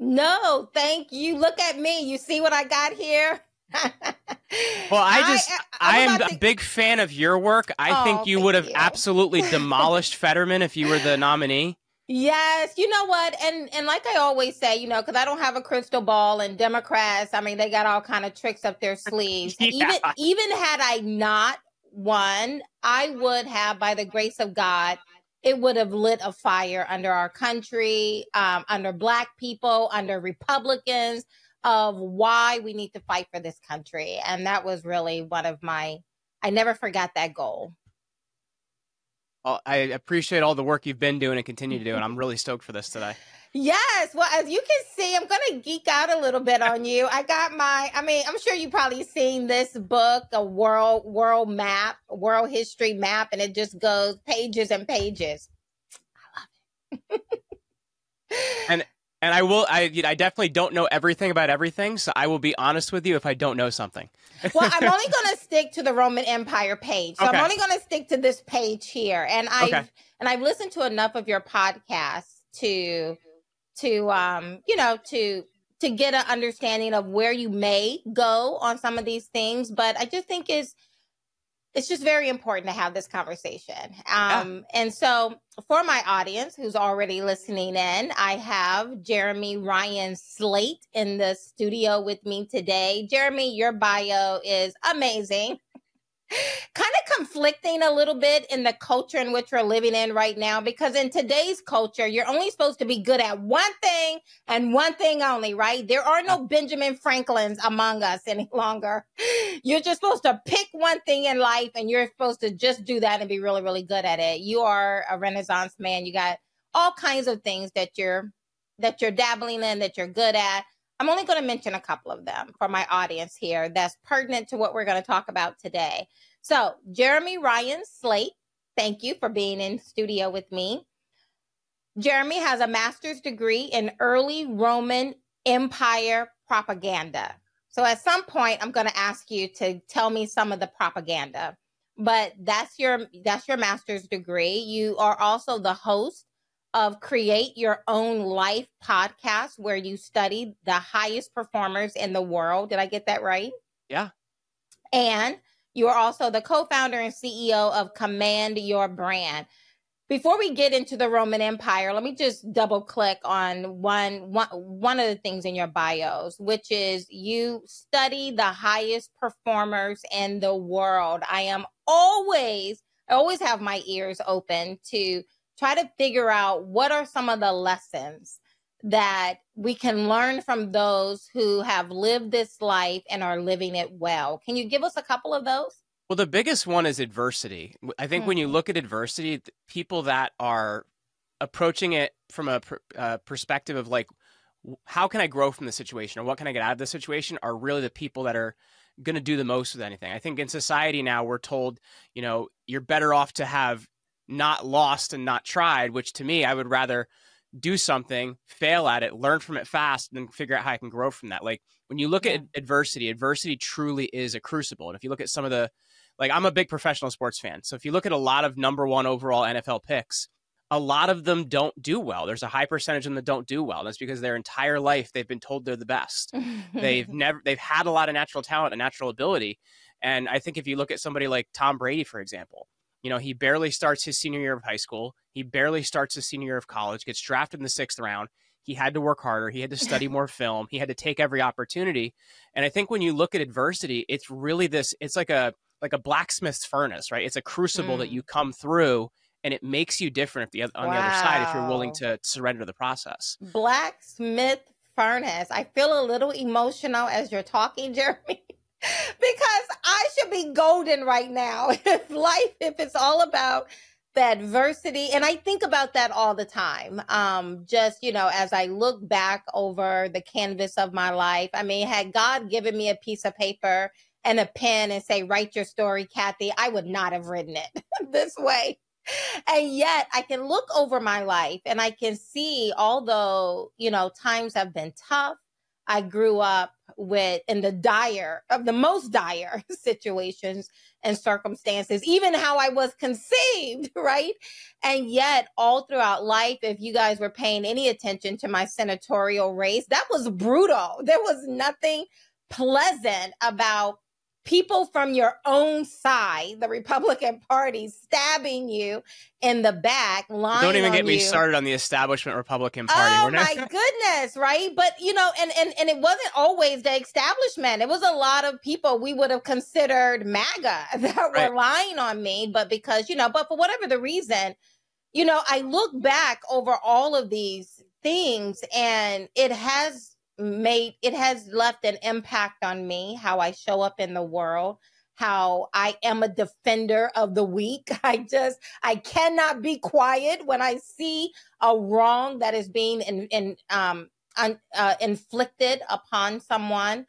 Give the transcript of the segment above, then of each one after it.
No, thank you. Look at me. You see what I got here? Well, I am a big fan of your work. I think you would have absolutely demolished Fetterman if you were the nominee. Yes, you know what? And like I always say, because I don't have a crystal ball, and Democrats, I mean, they got all kind of tricks up their sleeves. Yeah. Even had I not won, I would have, by the grace of God, it would have lit a fire under our country, under Black people, under Republicans, of why we need to fight for this country. And that was really one of I never forgot that goal. Well, I appreciate all the work you've been doing and continue to do, and I'm really stoked for this today. Yes. Well, as you can see, I'm going to geek out a little bit on you. I got I'm sure you've probably seen this book, a world map, world history map, and it just goes pages and pages. I love it. And I definitely don't know everything about everything, so I will be honest with you if I don't know something. Well, I'm only going to stick to the Roman Empire page. So okay. I'm only going to stick to this page here. And I've listened to enough of your podcasts to get an understanding of where you may go on some of these things. But I just think it's just very important to have this conversation. And so for my audience who's already listening in, I have Jeremy Ryan Slate in the studio with me today. Jeremy, your bio is amazing. Kind of conflicting a little bit in the culture in which we're living in right now, because in today's culture, you're only supposed to be good at one thing and one thing only, right? There are no Benjamin Franklins among us any longer. You're just supposed to pick one thing in life, and you're supposed to just do that and be really, really good at it. You are a Renaissance man. You got all kinds of things that you're dabbling in, that you're good at. I'm only going to mention a couple of them for my audience here that's pertinent to what we're going to talk about today. So, Jeremy Ryan Slate, thank you for being in studio with me. Jeremy has a master's degree in early Roman Empire propaganda. So at some point, I'm going to ask you to tell me some of the propaganda, but that's your master's degree. You are also the host of Create Your Own Life podcast, where you study the highest performers in the world. Did I get that right? Yeah. And you are also the co-founder and CEO of Command Your Brand. Before we get into the Roman Empire, let me just double click on one of the things in your bios, which is you study the highest performers in the world. I always have my ears open to try to figure out what are some of the lessons that we can learn from those who have lived this life and are living it well. Can you give us a couple of those? Well, the biggest one is adversity. I think when you look at adversity, people that are approaching it from a perspective of like, how can I grow from the situation, or what can I get out of the situation, are really the people that are going to do the most with anything. I think in society now we're told, you're better off to have not lost and not tried, which to me, I would rather do something, fail at it, learn from it fast, and then figure out how I can grow from that. Like when you look at adversity truly is a crucible. And if you look at some of the, I'm a big professional sports fan. So if you look at a lot of number one overall NFL picks, a lot of them don't do well. There's a high percentage of them that don't do well. That's because their entire life they've been told they're the best. They've had a lot of natural talent and natural ability. And I think if you look at somebody like Tom Brady, for example, he barely starts his senior year of high school. He barely starts his senior year of college, gets drafted in the 6th round. He had to work harder. He had to study more film. He had to take every opportunity. And I think when you look at adversity, it's really it's like a blacksmith's furnace, right? It's a crucible that you come through, and it makes you different on the other side if you're willing to surrender the process. Blacksmith furnace. I feel a little emotional as you're talking, Jeremy. Because I should be golden right now if it's all about the adversity. And I think about that all the time. As I look back over the canvas of my life, had God given me a piece of paper and a pen and say, write your story, Kathy, I would not have written it this way. And yet I can look over my life and I can see, although, times have been tough, I grew up with in the most dire situations and circumstances, even how I was conceived, right? And yet all throughout life, if you guys were paying any attention to my senatorial race, that was brutal. There was nothing pleasant about people from your own side, the Republican Party, stabbing you in the back, lying Don't even on get me you. started on the establishment Republican Party. Oh my goodness, right? But and it wasn't always the establishment. It was a lot of people we would have considered MAGA that were lying on me, but because, but for whatever the reason, I look back over all of these things and it has left an impact on me, how I show up in the world, how I am a defender of the weak. I cannot be quiet when I see a wrong that is being inflicted upon someone.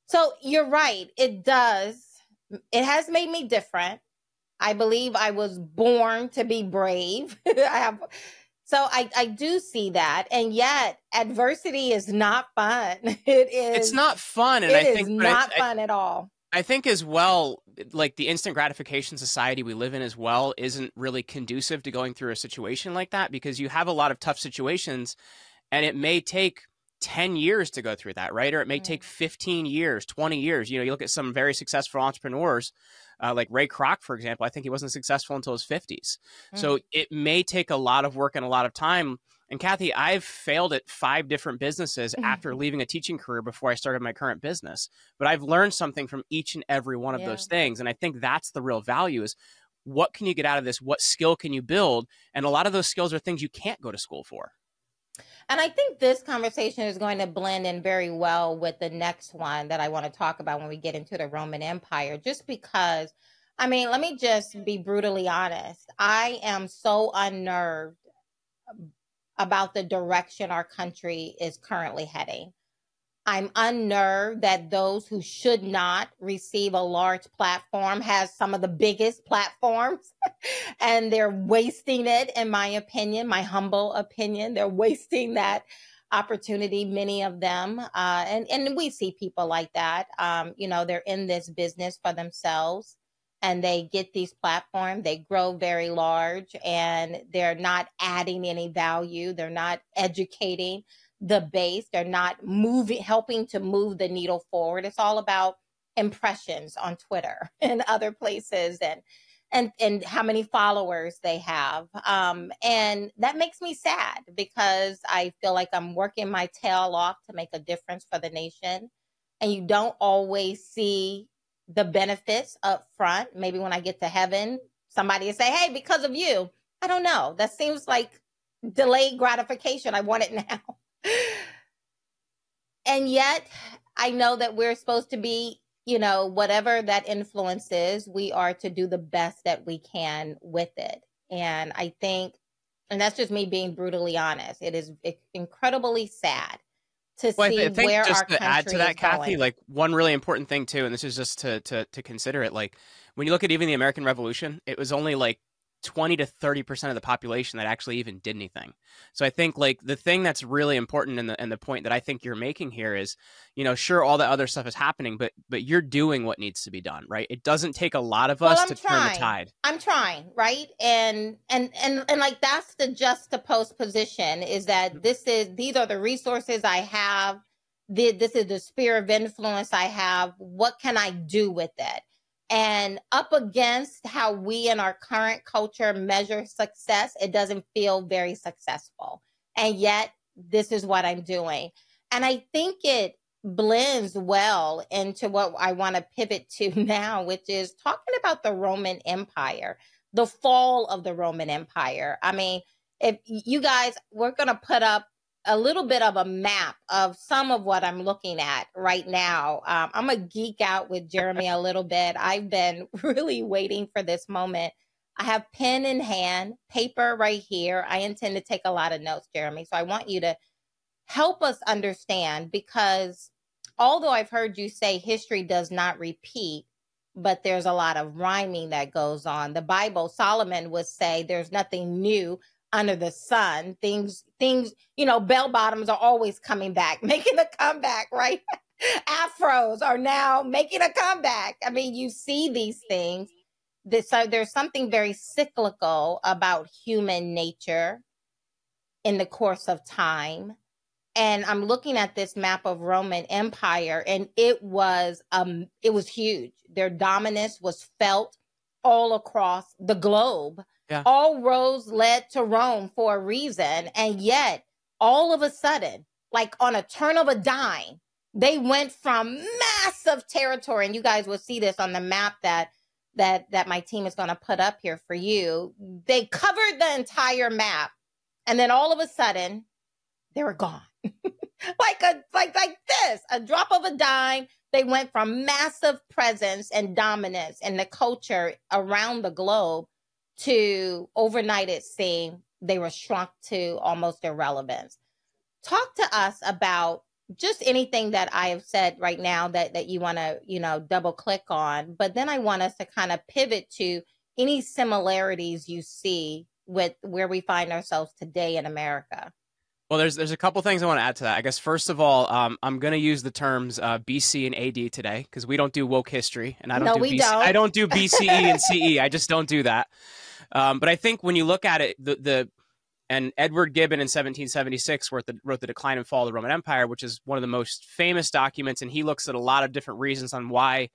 So you're right. It has made me different. I believe I was born to be brave. So I do see that. And yet adversity is not fun. It's not fun. And I think not fun at all. I think as well, like the instant gratification society we live in as well isn't really conducive to going through a situation like that, because you have a lot of tough situations and it may take 10 years to go through that, right? Or it may take 15 years, 20 years. You look at some very successful entrepreneurs, like Ray Kroc, for example. I think he wasn't successful until his 50s. So it may take a lot of work and a lot of time. And Kathy, I've failed at 5 different businesses after leaving a teaching career before I started my current business. But I've learned something from each and every one of those things. And I think that's the real value, is what can you get out of this? What skill can you build? And a lot of those skills are things you can't go to school for. And I think this conversation is going to blend in very well with the next one that I want to talk about when we get into the Roman Empire, just because, let me just be brutally honest. I am so unnerved about the direction our country is currently heading. I'm unnerved that those who should not receive a large platform has some of the biggest platforms and they're wasting it, in my opinion, my humble opinion. They're wasting that opportunity, many of them. And we see people like that. They're in this business for themselves and they get these platforms, they grow very large and they're not adding any value. They're not educating the base. They're not helping to move the needle forward. It's all about impressions on Twitter and other places and how many followers they have. And that makes me sad because I feel like I'm working my tail off to make a difference for the nation. And you don't always see the benefits up front. Maybe when I get to heaven, somebody will say, hey, because of you. I don't know. That seems like delayed gratification. I want it now. And yet I know that we're supposed to be, whatever that influence is, we are to do the best that we can with it. And I think, and that's just me being brutally honest, it is incredibly sad to see where our country is going. To add to that, Kathy, like one really important thing too, and this is just to consider it, like when you look at even the American Revolution, it was only like 20 to 30% of the population that actually even did anything. So I think like the thing that's really important and the point that I think you're making here is, sure, all the other stuff is happening, but you're doing what needs to be done, right? It doesn't take a lot of us to turn the tide. I'm trying, right? And like that's the juxtaposed position, is that these are the resources I have. This is the sphere of influence I have. What can I do with it? And up against how we in our current culture measure success, it doesn't feel very successful. And yet this is what I'm doing. And I think it blends well into what I want to pivot to now, which is talking about the Roman Empire, the fall of the Roman Empire. If you guys, we're going to put up a little bit of a map of some of what I'm looking at right now. I'm a geek out with Jeremy a little bit. I've been really waiting for this moment. I have pen in hand, paper right here. I intend to take a lot of notes, Jeremy. So I want you to help us understand, because although I've heard you say history does not repeat, but there's a lot of rhyming that goes on. The Bible, Solomon would say there's nothing new under the sun. Things, bell bottoms are always coming back, making a comeback, right? Afros are now making a comeback. I mean, you see these things. So there's something very cyclical about human nature in the course of time. And I'm looking at this map of Roman Empire, and it was huge. Their dominance was felt all across the globe. Yeah. All roads led to Rome for a reason. And yet, all of a sudden, like on a turn of a dime, they went from massive territory. And you guys will see this on the map that my team is going to put up here for you. They covered the entire map. And then all of a sudden, they were gone. like this, a drop of a dime. They went from massive presence and dominance in the culture around the globe to overnight it seemed they were shrunk to almost irrelevance. Talk to us about just anything that I have said right now that you want to, double click on. But then I want us to kind of pivot to any similarities you see with where we find ourselves today in America. Well, there's a couple things I want to add to that. I guess, first of all, I'm going to use the terms BC and AD today because we don't do woke history, and I don't I don't do BCE and CE. I just don't do that. But I think when you look at it, and Edward Gibbon in 1776 wrote the Decline and Fall of the Roman Empire, which is one of the most famous documents, and he looks at a lot of different reasons on why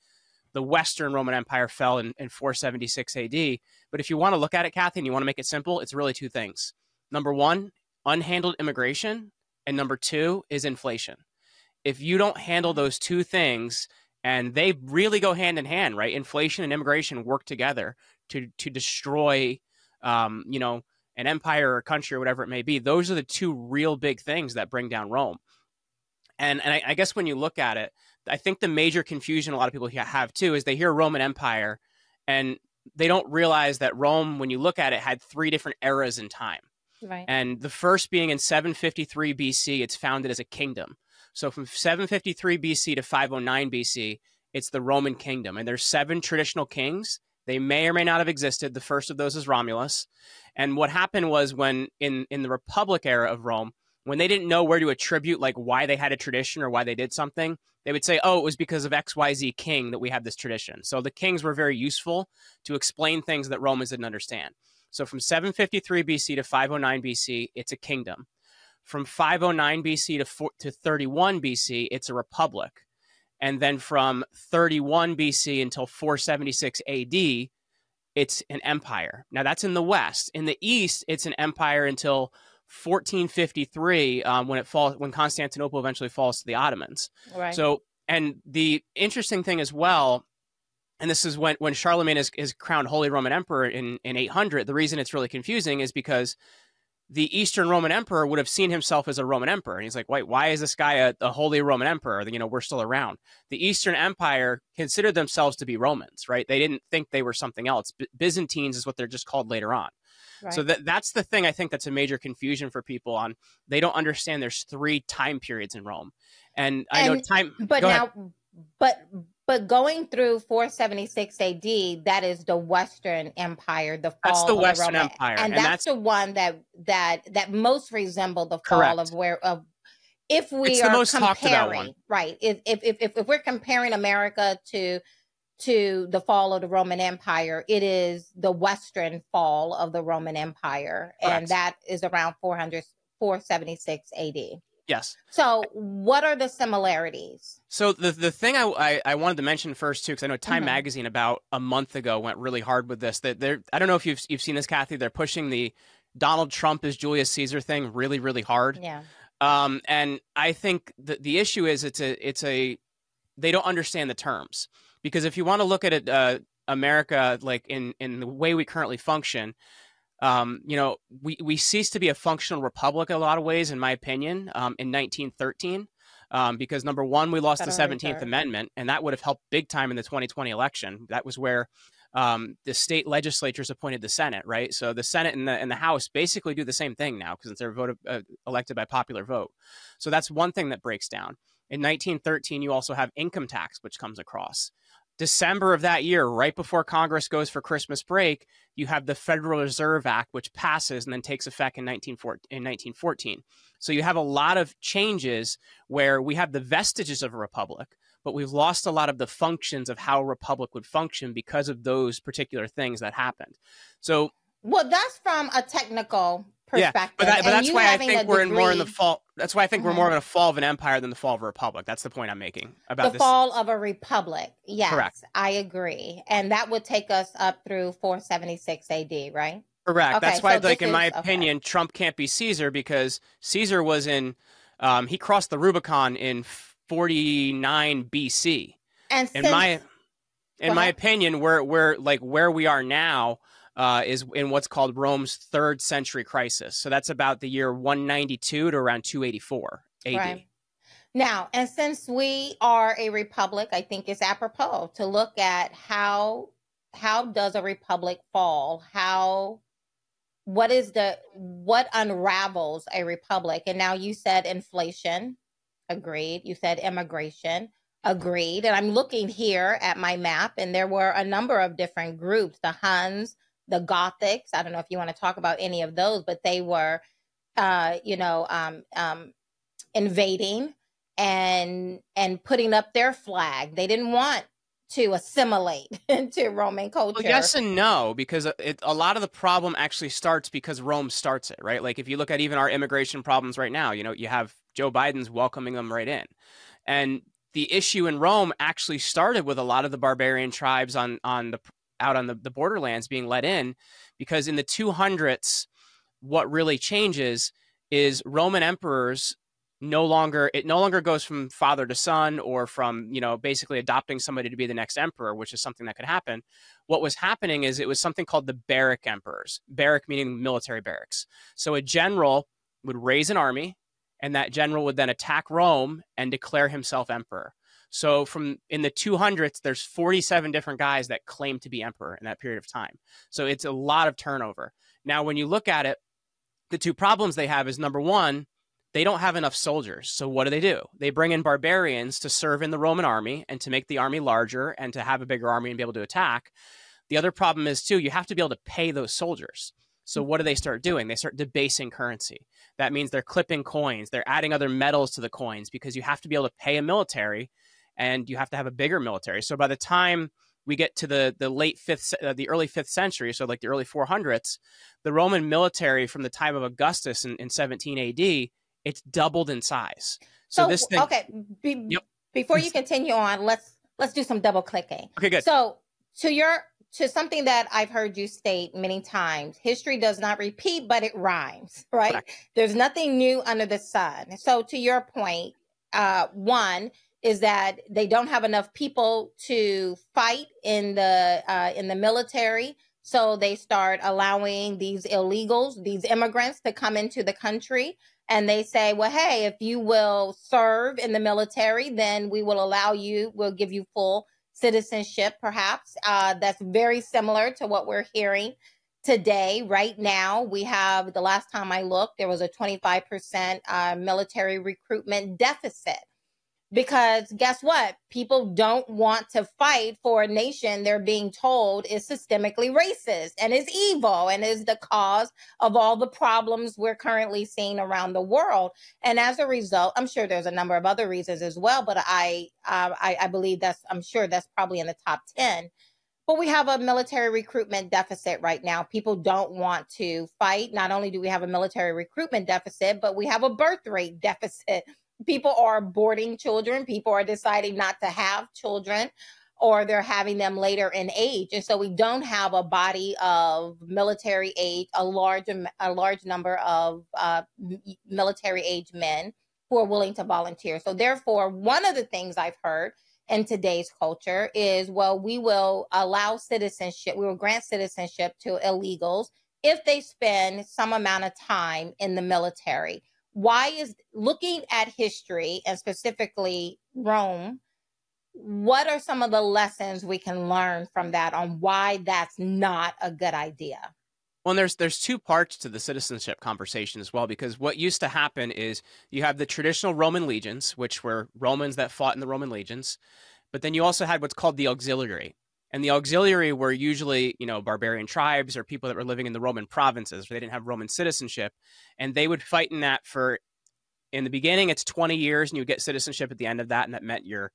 the Western Roman Empire fell in 476 AD. But if you want to look at it, Kathy, and you want to make it simple, it's really two things. Number one, unhandled immigration, and number two is inflation. If you don't handle those two things, and they really go hand in hand, right? Inflation and immigration work together to destroy, an empire or a country or whatever it may be. Those are the two real big things that bring down Rome. And I guess when you look at it, I think the major confusion a lot of people have too is they hear Roman Empire and they don't realize that Rome, when you look at it, had three different eras in time. Right. And the first being in 753 BC, it's founded as a kingdom. So from 753 BC to 509 BC, it's the Roman kingdom. And there's 7 traditional kings. They may or may not have existed. The first of those is Romulus. And what happened was when in the Republic era of Rome, when they didn't know where to attribute like why they had a tradition or why they did something, they would say, oh, it was because of XYZ king that we have this tradition. So the kings were very useful to explain things that Romans didn't understand. So from 753 BC to 509 BC, it's a kingdom. From 509 BC to 31 BC, it's a republic. And then from 31 BC until 476 AD, it's an empire. Now that's in the West. In the East, it's an empire until 1453, when Constantinople eventually falls to the Ottomans. Right. So, and the interesting thing as well, and this is when Charlemagne is crowned Holy Roman Emperor in 800. The reason it's really confusing is because the Eastern Roman Emperor would have seen himself as a Roman Emperor. And he's like, wait, why is this guy a Holy Roman Emperor? We're still around. The Eastern Empire considered themselves to be Romans, right? They didn't think they were something else. Byzantines is what they're just called later on. Right. So that's the thing I think that's a major confusion for people on. They don't understand there's 3 time periods in Rome. And I know time. But now, but going through 476 AD, that is the Western Empire, the fall. That's the of Western the Roman, Empire, and that's the one that most resembled the fall correct. If we it's are the most comparing, right? If we're comparing America to the fall of the Roman Empire, it is the Western fall of the Roman Empire, correct. And that is around 476 AD. Yes. So what are the similarities? So the thing I wanted to mention first, too, because I know Time Magazine about a month ago went really hard with this. That I don't know if you've seen this, Kathy. They're pushing the Donald Trump as Julius Caesar thing really, really hard. Yeah. And I think the issue is they don't understand the terms. Because if you want to look at it, America, like in the way we currently function, we ceased to be a functional republic in a lot of ways, in my opinion, in 1913, because number one, we lost the 17th Amendment, and that would have helped big time in the 2020 election. That was where the state legislatures appointed the Senate, right? So the Senate and the House basically do the same thing now because they're elected by popular vote. So that's one thing that breaks down. In 1913, you also have income tax, which comes across. December of that year, right before Congress goes for Christmas break, you have the Federal Reserve Act, which passes and then takes effect in 1914. So you have a lot of changes where we have the vestiges of a republic, but we've lost a lot of the functions of how a republic would function because of those particular things that happened. So, well, that's from a technical perspective. Yeah, but that's why I think we're more in the fall. That's why I think we're more in a fall of an empire than the fall of a republic. That's the point I'm making about the fall of a republic. Yes, correct. I agree, and that would take us up through 476 AD, right? Correct. Okay, that's why, like in my opinion, Trump can't be Caesar because Caesar was in. He crossed the Rubicon in 49 BC, and in my opinion, where we are now. Is in what's called Rome's 3rd century crisis. So that's about the year 192 to around 284 AD. Right. Now, and since we are a republic, I think it's apropos to look at how does a republic fall? What unravels a republic? And now you said inflation, agreed. You said immigration, agreed. And I'm looking here at my map, and there were a number of different groups, the Huns, the Gothics. I don't know if you want to talk about any of those, but they were, invading and putting up their flag. They didn't want to assimilate into Roman culture. Well, yes and no, because a lot of the problem actually starts because Rome starts it, right? Like if you look at even our immigration problems right now, you have Joe Biden's welcoming them right in. And the issue in Rome actually started with a lot of the barbarian tribes out on the borderlands being let in, because in the 200s, what really changes is Roman emperors it no longer goes from father to son or from, basically adopting somebody to be the next emperor, which is something that could happen. What was happening is it was something called the barrack emperors, barrack meaning military barracks. So a general would raise an army, and that general would then attack Rome and declare himself emperor. So in the 200s, there's 47 different guys that claim to be emperor in that period of time. So it's a lot of turnover. Now, when you look at it, the two problems they have is, number one, they don't have enough soldiers. So what do? They bring in barbarians to serve in the Roman army and to make the army larger and to have a bigger army and be able to attack. The other problem is, too, you have to be able to pay those soldiers. So what do they start doing? They start debasing currency. That means they're clipping coins. They're adding other metals to the coins because you have to be able to pay a military, and you have to have a bigger military. So by the time we get to the early 5th century, so like the early 400s, the Roman military from the time of Augustus in 17 AD, it's doubled in size. So this thing. Okay. Before you continue on, let's do some double clicking. Okay, good. So to something that I've heard you state many times, history does not repeat, but it rhymes, right? Correct. There's nothing new under the sun. So to your point, one is that they don't have enough people to fight in the military. So they start allowing these illegals, these immigrants, to come into the country. And they say, well, hey, if you will serve in the military, then we will we'll give you full citizenship, perhaps. That's very similar to what we're hearing today. Right now, we have, the last time I looked, there was a 25% military recruitment deficit. Because guess what? People don't want to fight for a nation they're being told is systemically racist and is evil and is the cause of all the problems we're currently seeing around the world. And as a result, I'm sure there's a number of other reasons as well, but I believe I'm sure that's probably in the top 10. But we have a military recruitment deficit right now. People don't want to fight. Not only do we have a military recruitment deficit, but we have a birth rate deficit. People are aborting children. People are deciding not to have children, or they're having them later in age. And so we don't have a body of military age, a large number of military age men who are willing to volunteer. So therefore, one of the things I've heard in today's culture is, well, we will allow citizenship. We will grant citizenship to illegals if they spend some amount of time in the military. Why is, looking at history and specifically Rome, what are some of the lessons we can learn from that on why that's not a good idea? Well, there's two parts to the citizenship conversation as well, because what used to happen is you have the traditional Roman legions, which were Romans that fought in the Roman legions. But then you also had what's called the auxiliary. And the auxiliary were usually, barbarian tribes or people that were living in the Roman provinces where they didn't have Roman citizenship. And they would fight in that in the beginning, it's 20 years and you get citizenship at the end of that. And that meant your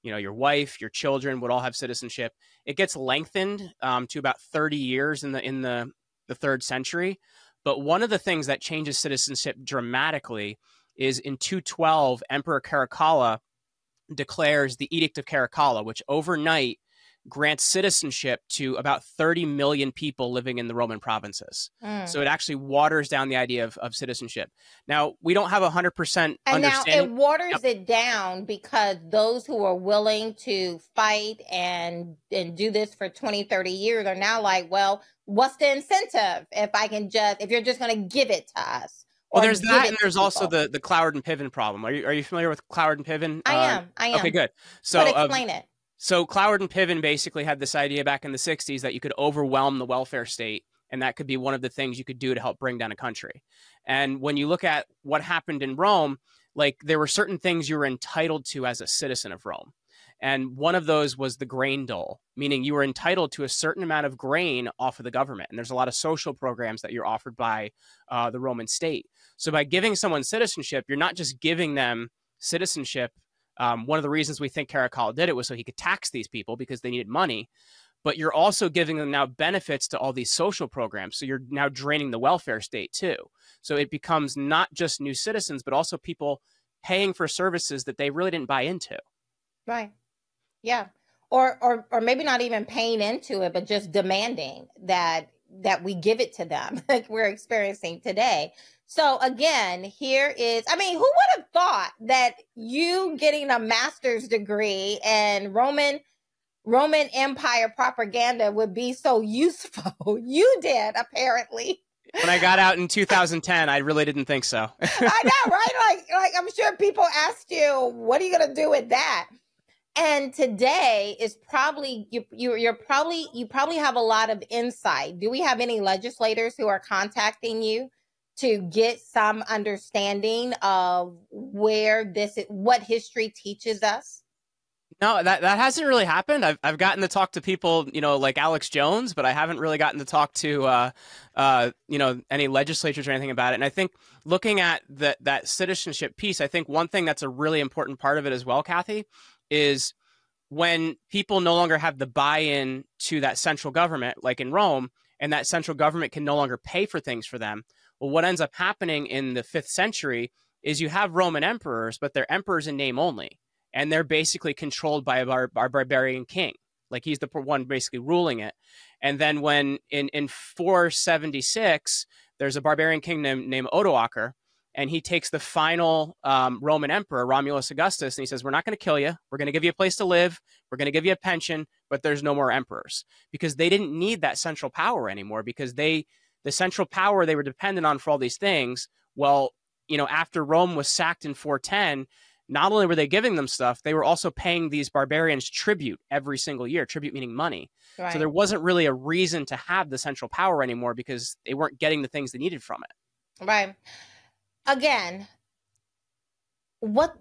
wife, your children would all have citizenship. It gets lengthened to about 30 years in the 3rd century. But one of the things that changes citizenship dramatically is in 212, Emperor Caracalla declares the Edict of Caracalla, which overnight grants citizenship to about 30 million people living in the Roman provinces. So it actually waters down the idea of citizenship. Now, we don't have 100% and now understanding. it waters it down because those who are willing to fight and do this for 20, 30 years are now like, well, what's the incentive if you're just going to give it to us? Well, there's that, and there's also the Cloward and Piven problem. Are you familiar with Cloward and Piven? I am. Okay, good. So but explain it. So Cloward and Piven basically had this idea back in the 60s that you could overwhelm the welfare state, and that could be one of the things you could do to help bring down a country. And when you look at what happened in Rome, like there were certain things you were entitled to as a citizen of Rome. And one of those was the grain dole, meaning you were entitled to a certain amount of grain off of the government. And there's a lot of social programs that you're offered by the Roman state. So by giving someone citizenship, you're not just giving them citizenship. One of the reasons we think Caracalla did it was so he could tax these people because they needed money. But you're also giving them now benefits to all these social programs. So you're now draining the welfare state too. So it becomes not just new citizens, but also people paying for services that they really didn't buy into. Right. Yeah. Or maybe not even paying into it, but just demanding that we give it to them like we're experiencing today. So again, who would have thought that you getting a master's degree and Roman Empire propaganda would be so useful? You did, apparently. When I got out in 2010, I really didn't think so. I know, right? Like I'm sure people asked you, what are you going to do with that? And today is probably you probably have a lot of insight. Do we have any legislators who are contacting you to get some understanding of what history teaches us? No, that hasn't really happened. I've gotten to talk to people, like Alex Jones, but I haven't really gotten to talk to any legislatures or anything about it. And I think looking at that citizenship piece, I think one thing that's a really important part of it as well, Kathy, is when people no longer have the buy-in to that central government, like in Rome, and that central government can no longer pay for things for them. Well, what ends up happening in the 5th century is you have Roman emperors, but they're emperors in name only. And they're basically controlled by our barbarian king. Like he's the one basically ruling it. And then when in 476, there's a barbarian king named Odoacer, and he takes the final Roman emperor, Romulus Augustus, and he says, we're not going to kill you. We're going to give you a place to live. We're going to give you a pension, but there's no more emperors. Because they didn't need that central power anymore, because the central power they were dependent on for all these things, well, after Rome was sacked in 410, not only were they giving them stuff, they were also paying these barbarians tribute every single year, tribute meaning money. Right. So there wasn't really a reason to have the central power anymore because they weren't getting the things they needed from it. Right. Again, what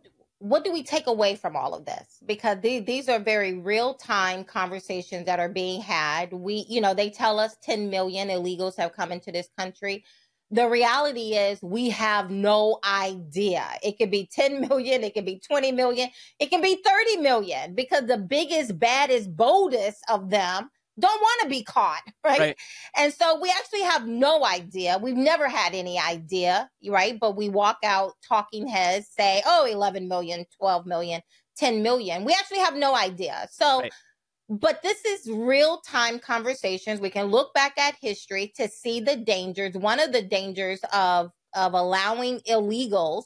do we take away from all of this? Because these are very real-time conversations that are being had. They tell us 10 million illegals have come into this country. The reality is we have no idea. It could be 10 million, it could be 20 million, it can be 30 million, because the biggest, baddest, boldest of them don't want to be caught, right? And so we actually have no idea. We've never had any idea, right? But we walk out, talking heads say, 11 million, 12 million, 10 million. We actually have no idea. So, but this is real-time conversations. We can look back at history to see the dangers. One of the dangers of allowing illegals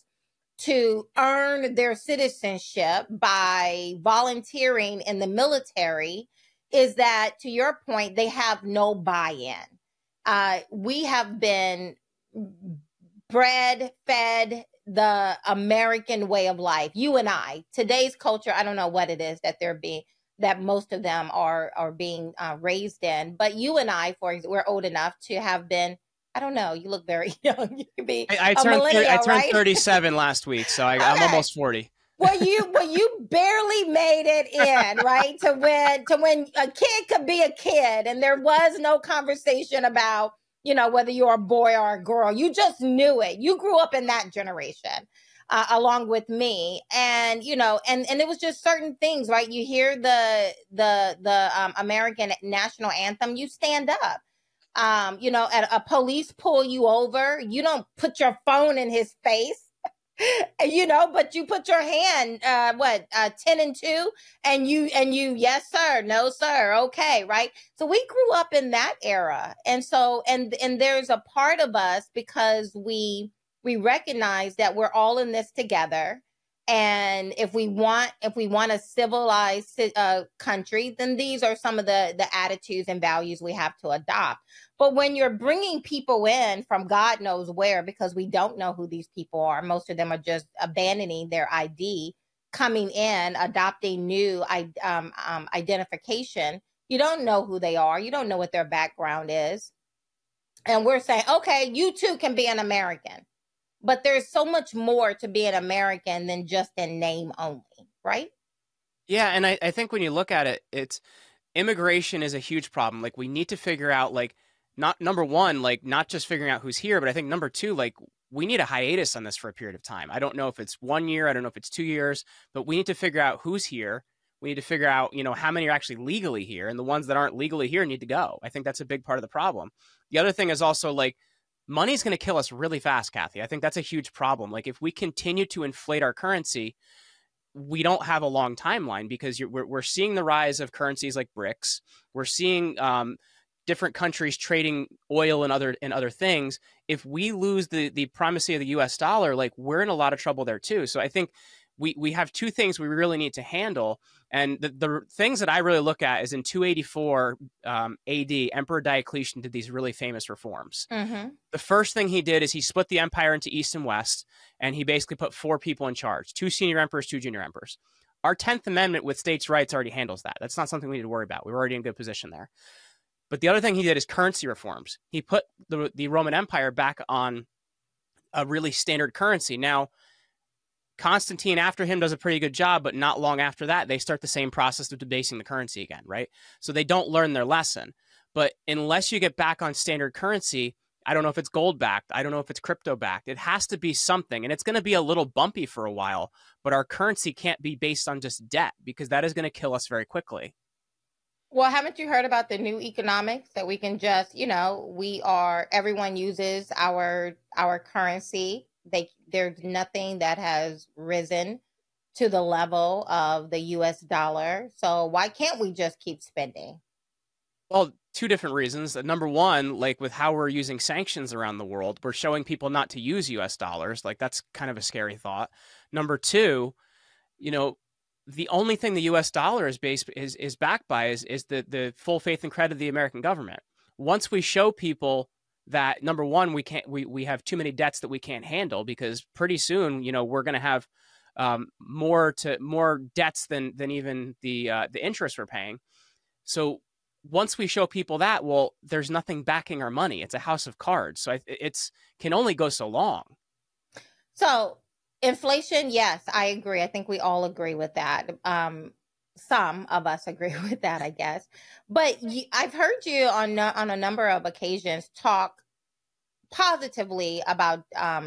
to earn their citizenship by volunteering in the military is that, to your point, they have no buy-in. We have been fed the American way of life. You and I, today's culture, I don't know what it is that most of them are being raised in. But you and I, we're old enough to have been, I don't know, you look very young. You could be I turned 37 last week, so I'm almost 40. you barely made it in, right? To when a kid could be a kid and there was no conversation about, whether you're a boy or a girl. You just knew it. You grew up in that generation. Along with me, and and it was just certain things, right? You hear the American national anthem, you stand up. At a police pull you over, you don't put your phone in his face, but you put your hand, 10 and 2, and you, yes, sir, no, sir. Okay. Right. So we grew up in that era. And so, and there's a part of us, because we recognize that we're all in this together. And if we want a civilized country, then these are some of the attitudes and values we have to adopt. But when you're bringing people in from God knows where, because we don't know who these people are, most of them are just abandoning their ID, coming in, adopting new identification. You don't know who they are. You don't know what their background is. And we're saying, okay, you too can be an American. But there's so much more to be an American than just in name only, right? Yeah, and I think when you look at it, it's immigration is a huge problem. Like, we need to figure out, like, not number one, like, not just figuring out who's here, but I think number two, like, we need a hiatus on this for a period of time. I don't know if it's 1 year, I don't know if it's 2 years, but we need to figure out who's here. We need to figure out, how many are actually legally here, and the ones that aren't legally here need to go. I think that's a big part of the problem. The other thing is also, like, money's going to kill us really fast, Kathy. I think that's a huge problem. Like, if we continue to inflate our currency, we don't have a long timeline, because we're seeing the rise of currencies like BRICS. We're seeing different countries trading oil and other things. If we lose the primacy of the U.S. dollar, like, we're in a lot of trouble there too. So I think we have two things we really need to handle. And the things that I really look at is in 284 AD, Emperor Diocletian did these really famous reforms. Mm-hmm. The first thing he did is he split the empire into East and West, and he basically put 4 people in charge: 2 senior emperors, 2 junior emperors. Our 10th Amendment with states' rights already handles that. That's not something we need to worry about. We're already in a good position there. But the other thing he did is currency reforms. He put the Roman Empire back on a really standard currency. Now, Constantine after him does a pretty good job, but not long after that, they start the same process of debasing the currency again, right? So they don't learn their lesson. But unless you get back on standard currency, I don't know if it's gold backed, I don't know if it's crypto backed. It has to be something, and it's going to be a little bumpy for a while, but our currency can't be based on just debt, because that is going to kill us very quickly. Well, haven't you heard about the new economics that we can just, everyone uses our currency. There's nothing that has risen to the level of the US dollar. So why can't we just keep spending? Well, 2 different reasons. Number one, like, with how we're using sanctions around the world, we're showing people not to use US dollars. Like, that's kind of a scary thought. Number two, the only thing the U.S. dollar is backed by is the full faith and credit of the American government. Once we show people that, number one, we have too many debts that we can't handle, because pretty soon, we're going to have more debts than even the interest we're paying. So once we show people that, well, there's nothing backing our money. It's a house of cards. So it's can only go so long. So inflation, yes, I agree. I think we all agree with that. Some of us agree with that, I guess. But I've heard you on a number of occasions talk positively about, how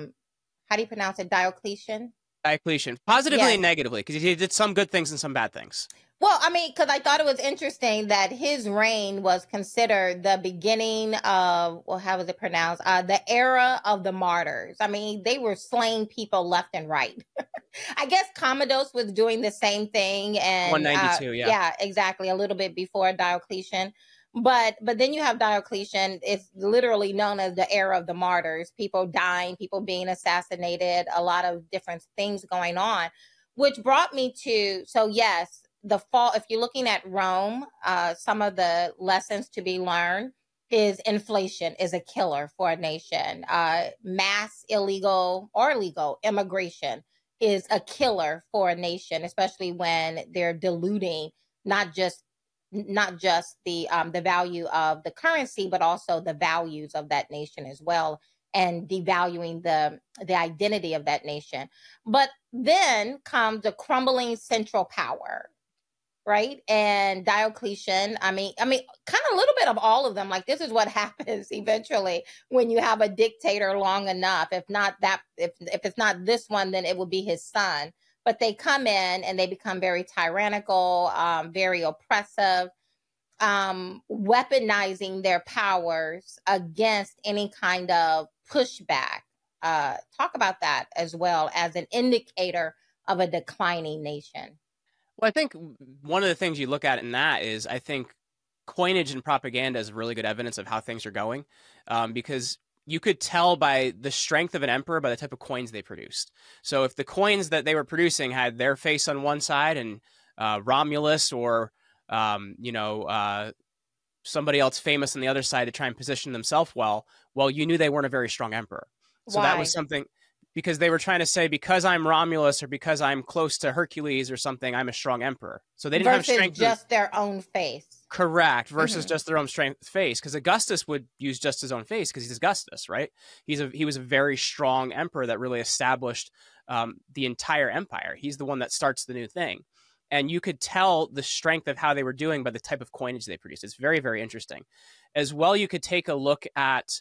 do you pronounce it? Diocletian? Diocletian. Positively and negatively, because he did some good things and some bad things. Well, I mean, because I thought it was interesting that his reign was considered the beginning of, well, how was it pronounced? The era of the martyrs. I mean, they were slaying people left and right. I guess Commodus was doing the same thing. And 192, yeah. Yeah, exactly. A little bit before Diocletian. But then you have Diocletian. It's literally known as the era of the martyrs. People dying, people being assassinated, a lot of different things going on, which brought me to, so yes, the fall, if you're looking at Rome, some of the lessons to be learned is inflation is a killer for a nation. Mass illegal or legal immigration is a killer for a nation, especially when they're diluting not just the value of the currency, but also the values of that nation as well. and devaluing the identity of that nation. But then comes the crumbling central power, right? And Diocletian, I mean, kind of a little bit of all of them. Like, this is what happens eventually when you have a dictator long enough. If not that, if it's not this one, then it will be his son. But they come in and they become very tyrannical, very oppressive, weaponizing their powers against any kind of pushback. Talk about that as well as an indicator of a declining nation. Well, I think one of the things you look at in that is, I think coinage and propaganda is really good evidence of how things are going, because you could tell by the strength of an emperor by the type of coins they produced. So if the coins that they were producing had their face on one side and Romulus or somebody else famous on the other side to try and position themselves well, you knew they weren't a very strong emperor. So Why? that was something, because they were trying to say, because I'm Romulus or because I'm close to Hercules or something, I'm a strong emperor. So they didn't have strength. Just their own face. Correct. Versus just their own strength face. Because Augustus would use just his own face because he's Augustus, right? He was a very strong emperor that really established the entire empire. He's the one that starts the new thing. And you could tell the strength of how they were doing by the type of coinage they produced. It's very, very interesting. As well, you could take a look at,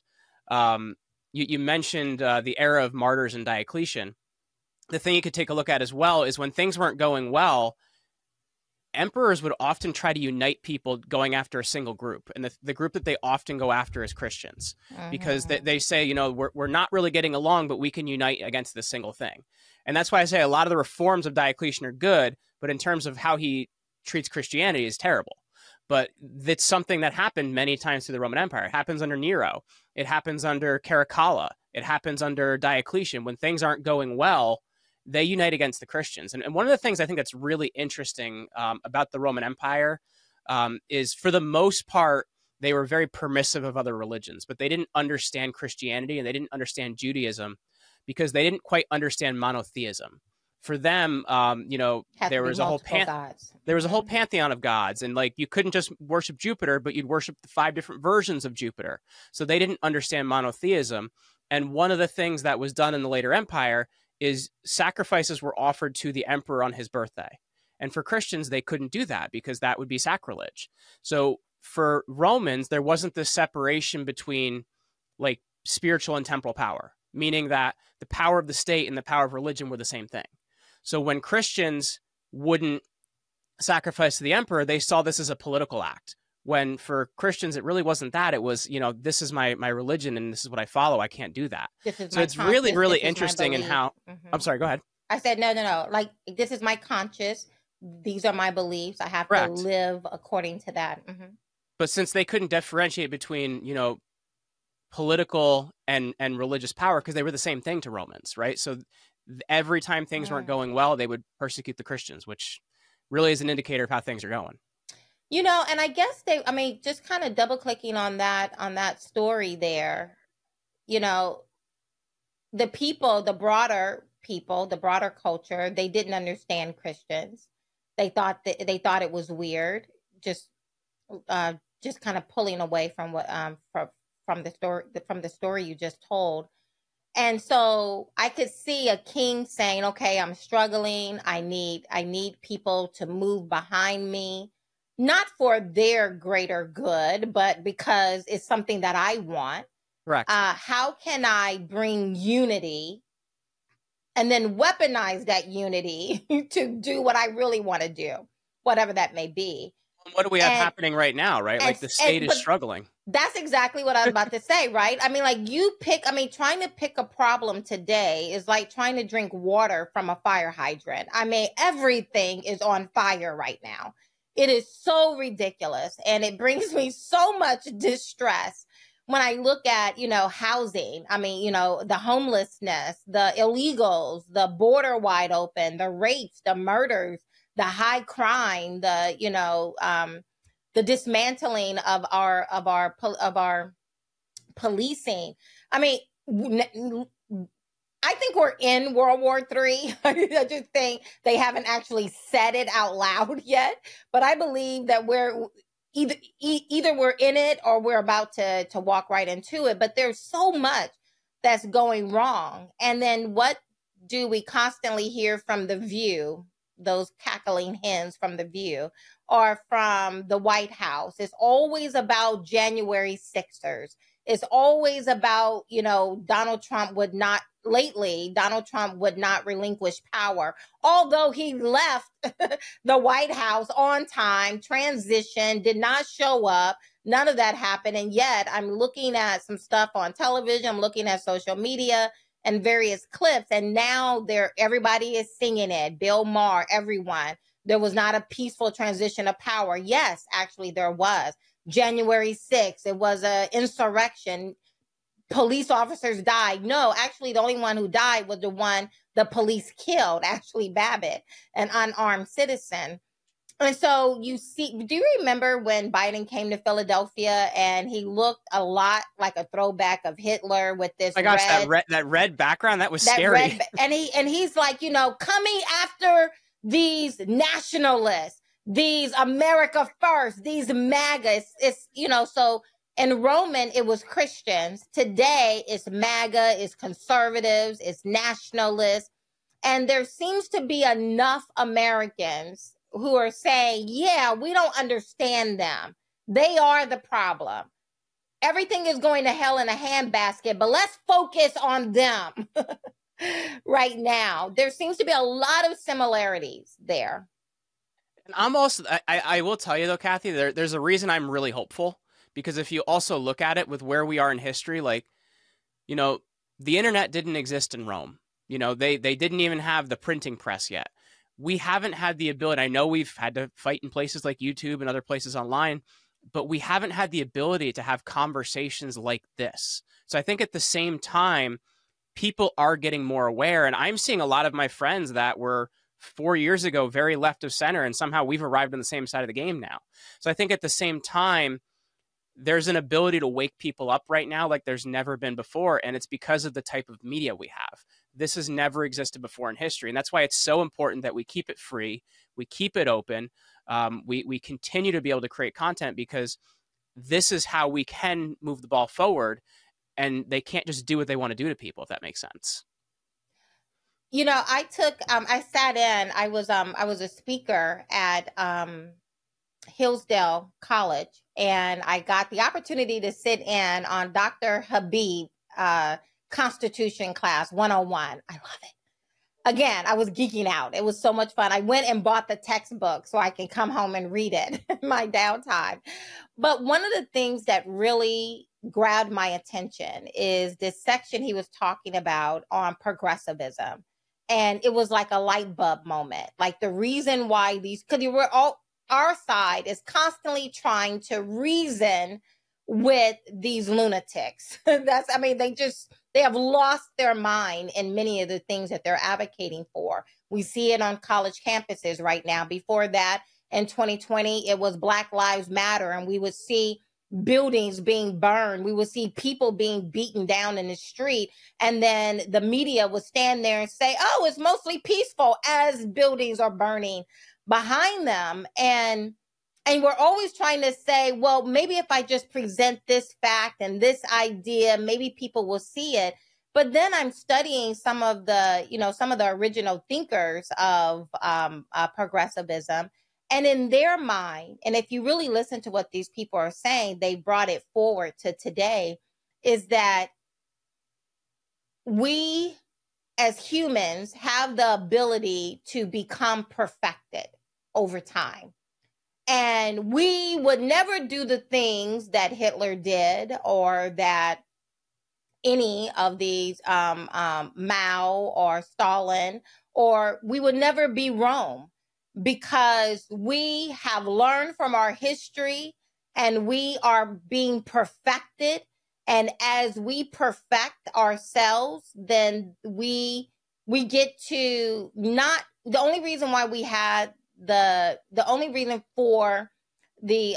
you mentioned the era of martyrs and Diocletian. The thing you could take a look at as well is when things weren't going well, emperors would often try to unite people going after a single group. And the group that they often go after is Christians, because they say, we're not really getting along, but we can unite against this single thing. And that's why I say a lot of the reforms of Diocletian are good, but in terms of how he treats Christianity is terrible. But it's something that happened many times through the Roman Empire. It happens under Nero. It happens under Caracalla. It happens under Diocletian. When things aren't going well, they unite against the Christians. And one of the things I think that's really interesting about the Roman Empire is, for the most part, they were very permissive of other religions, but they didn't understand Christianity and they didn't understand Judaism because they didn't quite understand monotheism. For them, there was a whole pantheon of gods, and like you couldn't just worship Jupiter, but you'd worship the 5 different versions of Jupiter. So they didn't understand monotheism. And one of the things that was done in the later empire is sacrifices were offered to the emperor on his birthday. And for Christians, they couldn't do that because that would be sacrilege. So for Romans, there wasn't this separation between like spiritual and temporal power, meaning that the power of the state and the power of religion were the same thing. So when Christians wouldn't sacrifice to the emperor, they saw this as a political act. When for Christians, it really wasn't that. It was, this is my religion and this is what I follow. I can't do that. So it's really, really interesting in how, I'm sorry, go ahead. I said, no. Like, this is my conscience. These are my beliefs. I have to live according to that. But since they couldn't differentiate between, political and religious power, because they were the same thing to Romans, right? So every time things weren't going well, they would persecute the Christians, which really is an indicator of how things are going. And I guess just kind of double clicking on that story there, the people, the broader culture, they didn't understand Christians. They thought it was weird, just kind of pulling away from what, from the story you just told. And so I could see a king saying, okay, I'm struggling. I need people to move behind me, not for their greater good, but because it's something that I want. Correct. How can I bring unity and then weaponize that unity to do what I really want to do, whatever that may be? What do we have happening right now, right? Like the state is struggling. That's exactly what I was about to say, right? Trying to pick a problem today is like trying to drink water from a fire hydrant. Everything is on fire right now. It is so ridiculous. And it brings me so much distress when I look at, housing. The homelessness, the illegals, the border wide open, the rapes, the murders, the high crime, the dismantling of our policing. I think we're in World War III. I just think they haven't actually said it out loud yet, but I believe that we're either we're in it or we're about to walk right into it. But there's so much that's going wrong. And then what do we constantly hear from The View, those cackling hens from The View, or from the White House? It's always about January 6ers. It's always about, Donald Trump would not relinquish power, although he left the White House on time, transitioned, did not show up. None of that happened. And yet I'm looking at some stuff on television. I'm looking at social media and various clips. And now everybody is singing it. Bill Maher, everyone. There was not a peaceful transition of power. Yes, actually there was. January 6th, it was an insurrection. Police officers died. No, actually the only one who died was the one the police killed, actually Babbitt, an unarmed citizen. And so do you remember when Biden came to Philadelphia and he looked a lot like a throwback of Hitler with this that red background? That was scary. And he's like, coming after these nationalists, these America first, these MAGA. It's so in Roman, it was Christians. Today, it's MAGA, it's conservatives, it's nationalists. And there seems to be enough Americans who are saying, yeah, we don't understand them. They are the problem. Everything is going to hell in a handbasket, but let's focus on them right now. There seems to be a lot of similarities there. And I'm also, I will tell you though, Kathy, there's a reason I'm really hopeful, because if you also look at it with where we are in history, like, the internet didn't exist in Rome. They didn't even have the printing press yet. We haven't had the ability. I know we've had to fight in places like YouTube and other places online, but we haven't had the ability to have conversations like this. So I think at the same time, people are getting more aware. And I'm seeing a lot of my friends that were 4 years ago very left of center, and somehow we've arrived on the same side of the game now. So I think at the same time, there's an ability to wake people up right now like there's never been before. And it's because of the type of media we have. This has never existed before in history. And that's why it's so important that we keep it free. We keep it open. We continue to be able to create content, because this is how we can move the ball forward. And they can't just do what they want to do to people, if that makes sense. I was a speaker at Hillsdale College, and I got the opportunity to sit in on Dr. Habib Constitution class 101. I love it. Again, I was geeking out. It was so much fun. I went and bought the textbook so I can come home and read it in my downtime. But one of the things that really grabbed my attention is this section he was talking about on progressivism. And it was like a light bulb moment. Like the reason why because our side is constantly trying to reason with these lunatics. They have lost their mind in many of the things that they're advocating for. We see it on college campuses right now. Before that, in 2020, it was Black Lives Matter, and we would see buildings being burned. We would see people being beaten down in the street. And then the media would stand there and say, oh, it's mostly peaceful, as buildings are burning behind them. And we're always trying to say, well, maybe if I just present this fact and this idea, maybe people will see it. But then I'm studying some of the original thinkers of progressivism. And in their mind, and if you really listen to what these people are saying, they brought it forward to today, is that we as humans have the ability to become perfected over time. And we would never do the things that Hitler did, or that any of these Mao or Stalin, or we would never be Rome, because we have learned from our history and we are being perfected. And as we perfect ourselves, then we get to not, the only reason why we had the only reason for the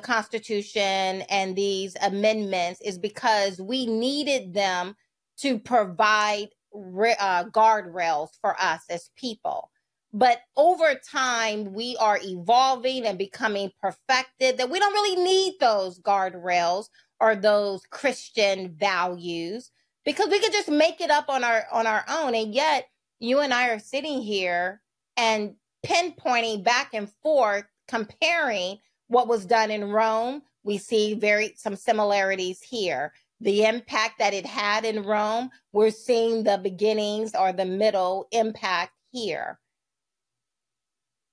Constitution and these amendments is because we needed them to provide guardrails for us as people. But over time, we are evolving and becoming perfected, that we don't really need those guardrails or those Christian values. because we could just make it up on our own. And yet you and I are sitting here and pinpointing back and forth, comparing what was done in Rome. We see some similarities here. The impact that it had in Rome, we're seeing the beginnings or the middle impact here.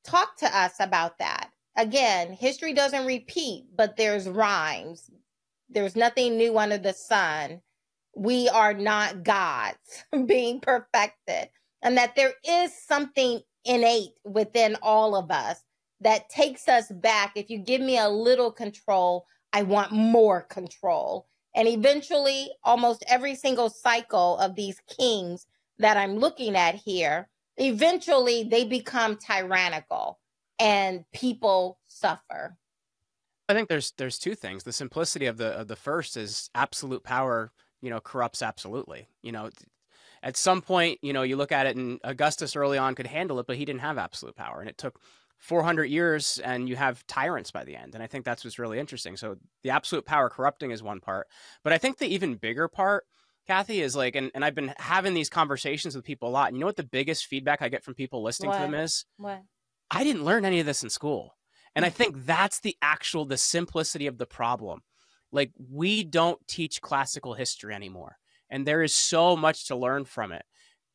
Talk to us about that. Again, history doesn't repeat, but there's rhymes. There's nothing new under the sun. We are not gods being perfected, and that there is something innate within all of us that takes us back. If you give me a little control, I want more control. And eventually, almost every single cycle of these kings that I'm looking at here, eventually they become tyrannical and people suffer. I think there's two things. The simplicity of the first is absolute power, corrupts absolutely. At some point, you look at it, and Augustus early on could handle it, but he didn't have absolute power. And it took 400 years, and you have tyrants by the end. And I think that's what's really interesting. So the absolute power corrupting is one part. But I think the even bigger part, Kathy, is like, and I've been having these conversations with people a lot. And you know what the biggest feedback I get from people listening to them is? What? I didn't learn any of this in school. And I think that's the simplicity of the problem. Like, we don't teach classical history anymore. And there is so much to learn from it.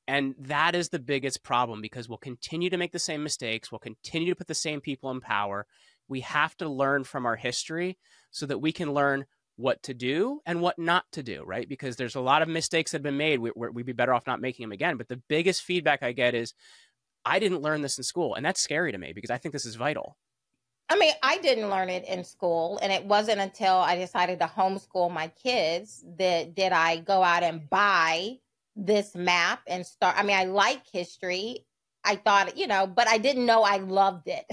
And that is the biggest problem, because we'll continue to make the same mistakes. We'll continue to put the same people in power. We have to learn from our history so that we can learn what to do and what not to do, right? Because there's a lot of mistakes that have been made. We'd be better off not making them again. But the biggest feedback I get is, I didn't learn this in school. And that's scary to me, because I think this is vital. I mean, I didn't learn it in school, and it wasn't until I decided to homeschool my kids that did I go out and buy this map and start. I mean, I like history. I thought, but I didn't know I loved it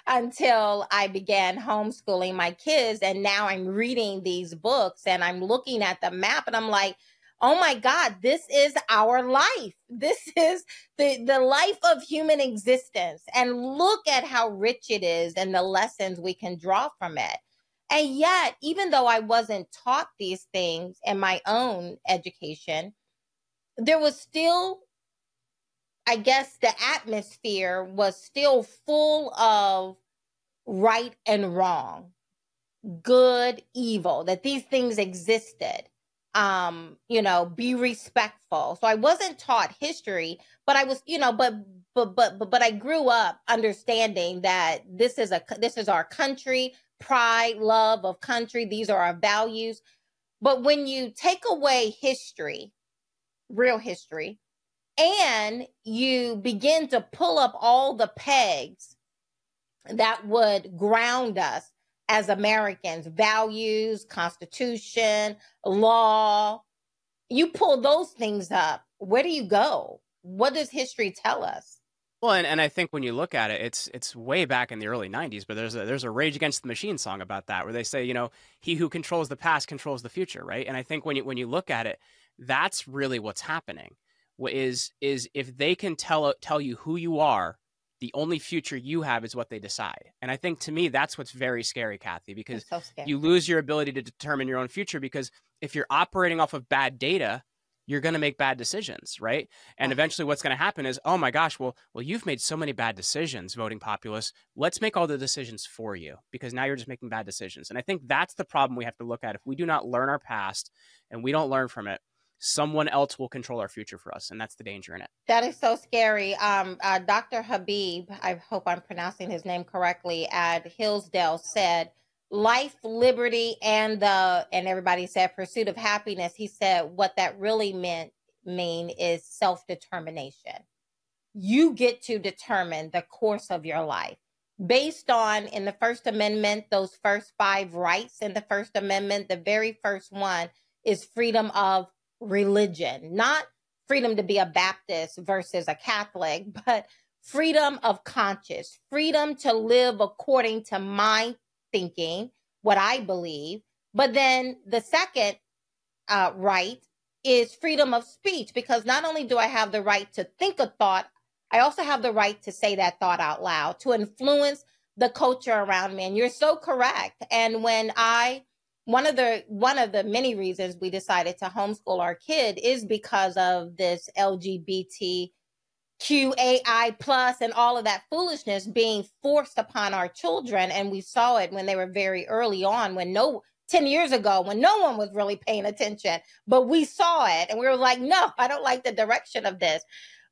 until I began homeschooling my kids. And now I'm reading these books and I'm looking at the map and I'm like, oh my God, this is our life. This is the life of human existence. And look at how rich it is and the lessons we can draw from it. And yet, even though I wasn't taught these things in my own education, there was still, I guess, the atmosphere was still full of right and wrong, good, evil, that these things existed. Be respectful. So I wasn't taught history, but I was, but I grew up understanding that this is our country, pride, love of country. These are our values. But when you take away history, real history, and you begin to pull up all the pegs that would ground us as Americans, values, Constitution, law, you pull those things up. Where do you go? What does history tell us? Well, and I think when you look at it, it's way back in the early 90s, but there's a Rage Against the Machine song about that, where they say, he who controls the past controls the future, right? And I think when you look at it, that's really what's happening. Is if they can tell you who you are, the only future you have is what they decide. And I think, to me, that's what's very scary, Kathy, because so scary. You lose your ability to determine your own future, because if you're operating off of bad data, you're going to make bad decisions, right? And eventually what's going to happen is, oh my gosh, well, you've made so many bad decisions, voting populace. Let's make all the decisions for you, because now you're just making bad decisions. And I think that's the problem we have to look at. If we do not learn our past and we don't learn from it, someone else will control our future for us. And that's the danger in it. That is so scary. Dr. Habib, I hope I'm pronouncing his name correctly, at Hillsdale said, life, liberty, and everybody said pursuit of happiness. He said what that really mean is self-determination. You get to determine the course of your life based on, in the First Amendment, those first 5 rights in the First Amendment. The very first one is freedom of religion, not freedom to be a Baptist versus a Catholic, but freedom of conscience, freedom to live according to my thinking, what I believe. But then the second right is freedom of speech, because not only do I have the right to think a thought, I also have the right to say that thought out loud, to influence the culture around me. And you're so correct. And when I one of the many reasons we decided to homeschool our kid is because of this LGBTQAI plus and all of that foolishness being forced upon our children. And we saw it when they were very early on, 10 years ago, when no one was really paying attention, but we saw it and we were like, no, I don't like the direction of this.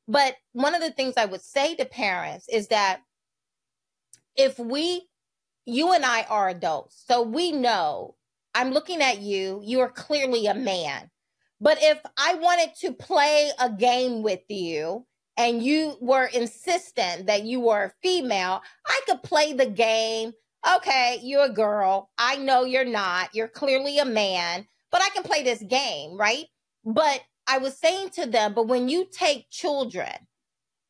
But one of the things I would say to parents is that you and I are adults, so we know, I'm looking at you, you are clearly a man. But if I wanted to play a game with you and you were insistent that you were a female, I could play the game. Okay, you're a girl. I know you're not. You're clearly a man, but I can play this game, right? But I was saying to them, but when you take children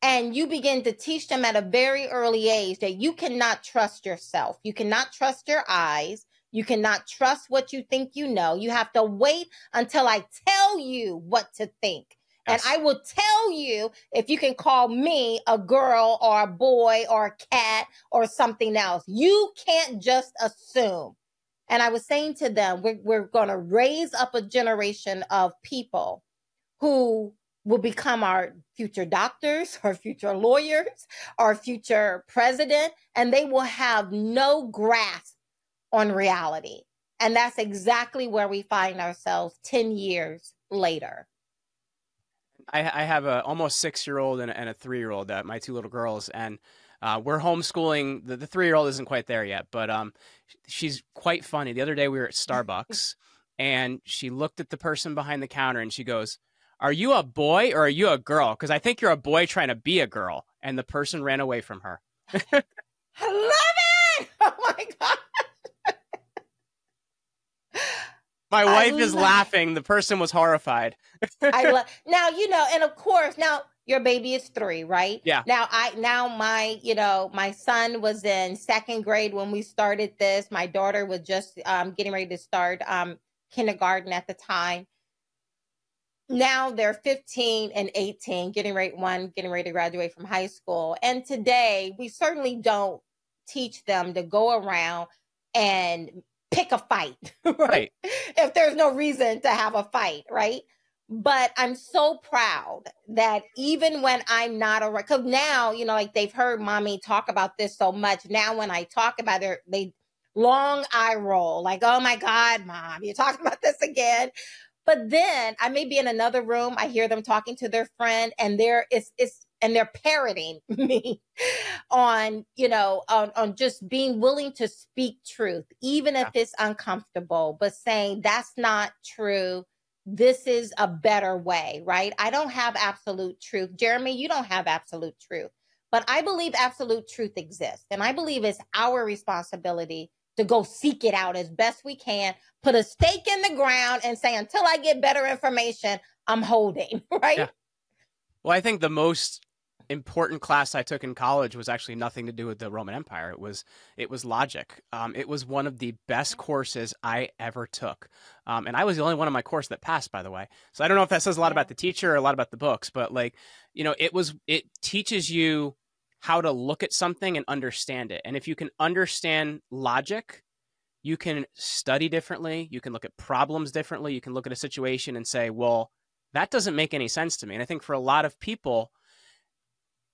and you begin to teach them at a very early age that you cannot trust yourself, you cannot trust your eyes, you cannot trust what you think you know. You have to wait until I tell you what to think. Yes. And I will tell you if you can call me a girl or a boy or a cat or something else. You can't just assume. And I was saying to them, we're going to raise up a generation of people who will become our future doctors, our future lawyers, our future president, and they will have no grasp on reality. And that's exactly where we find ourselves 10 years later. I have a almost 6-year-old and a 3-year-old, my two little girls, and we're homeschooling. The 3-year-old isn't quite there yet, but she's quite funny. The other day we were at Starbucks and she looked at the person behind the counter and she goes, "Are you a boy or are you a girl? Because I think you're a boy trying to be a girl." And the person ran away from her. I love it! Oh my God. My wife is laughing. The person was horrified. Now, and of course, now your baby is 3, right? Yeah. Now my son was in 2nd grade when we started this. My daughter was just getting ready to start kindergarten at the time. Now they're 15 and 18, getting ready to graduate from high school. And today we certainly don't teach them to go around and pick a fight, right? If there's no reason to have a fight, right? But I'm so proud that even when I'm not around, because now, like they've heard mommy talk about this so much. Now when I talk about it, they long eye roll, like, oh my God, Mom, you're talking about this again. But then I may be in another room, I hear them talking to their friend, and they're parroting me on just being willing to speak truth, even if it's uncomfortable, but saying that's not true. This is a better way, right? I don't have absolute truth. Jeremy, you don't have absolute truth, but I believe absolute truth exists. And I believe it's our responsibility to go seek it out as best we can, put a stake in the ground and say, until I get better information, I'm holding, right? Yeah. Well, I think the most important class I took in college was actually nothing to do with the Roman Empire. It was logic. It was one of the best courses I ever took. And I was the only one on my course that passed, by the way. So I don't know if that says a lot about the teacher or a lot about the books, but it teaches you how to look at something and understand it. And if you can understand logic, you can study differently. You can look at problems differently. You can look at a situation and say, well, that doesn't make any sense to me. And I think for a lot of people,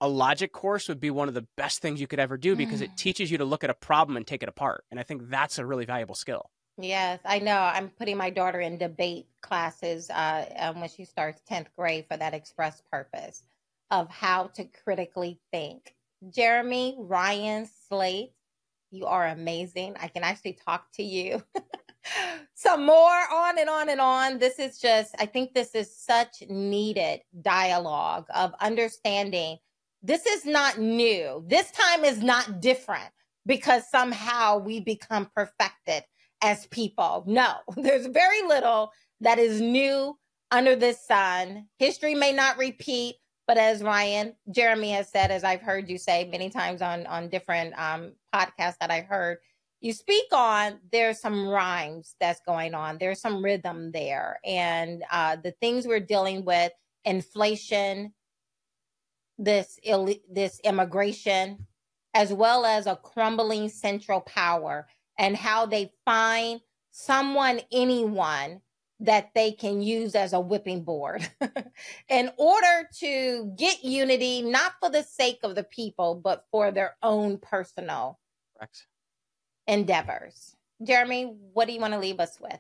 a logic course would be one of the best things you could ever do because it teaches you to look at a problem and take it apart. And I think that's a really valuable skill. Yes, I know. I'm putting my daughter in debate classes when she starts 10th grade for that express purpose of how to critically think. Jeremy, Ryan, Slate, you are amazing. I can actually talk to you some more, on and on and on. I think this is such needed dialogue of understanding. This is not new. This time is not different because somehow we become perfected as people. No, there's very little that is new under the sun. History may not repeat, but as Jeremy has said, as I've heard you say many times on different podcasts that I heard you speak on, there's some rhymes that's going on. There's some rhythm there. And the things we're dealing with, inflation, this immigration, as well as a crumbling central power and how they find someone, anyone that they can use as a whipping board in order to get unity, not for the sake of the people, but for their own personal endeavors. Jeremy, what do you want to leave us with?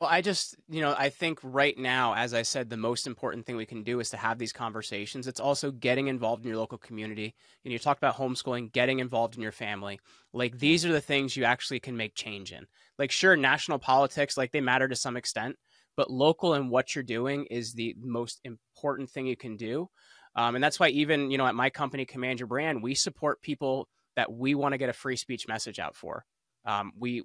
Well, I think right now, as I said, the most important thing we can do is to have these conversations. It's also getting involved in your local community. You talked about homeschooling, getting involved in your family. Like, these are the things you actually can make change in. Like, sure, national politics, like, they matter to some extent, but local and what you're doing is the most important thing you can do. And that's why even, at my company, Command Your Brand, we support people that we want to get a free speech message out for. We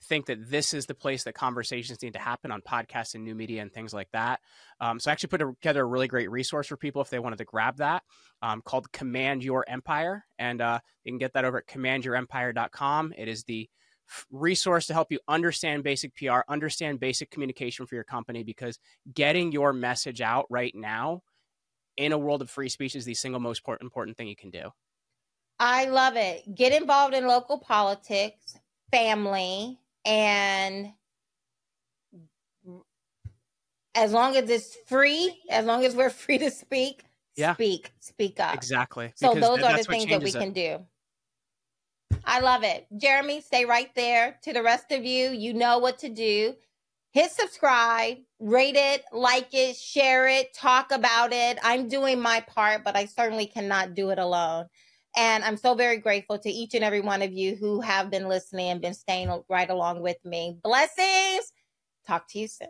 think that this is the place that conversations need to happen on podcasts and new media and things like that. So I actually put together a really great resource for people if they wanted to grab that, called Command Your Empire. And you can get that over at commandyourempire.com. It is the resource to help you understand basic PR, understand basic communication for your company, because getting your message out right now in a world of free speech is the single most important thing you can do. I love it. Get involved in local politics, family, and as long as it's free, as long as we're free to speak, speak up. Exactly. So those are the things that we can do. I love it. Jeremy, stay right there. To the rest of you, you know what to do. Hit subscribe, rate it, like it, share it, talk about it. I'm doing my part, but I certainly cannot do it alone. And I'm so very grateful to each and every one of you who have been listening and been staying right along with me. Blessings. Talk to you soon.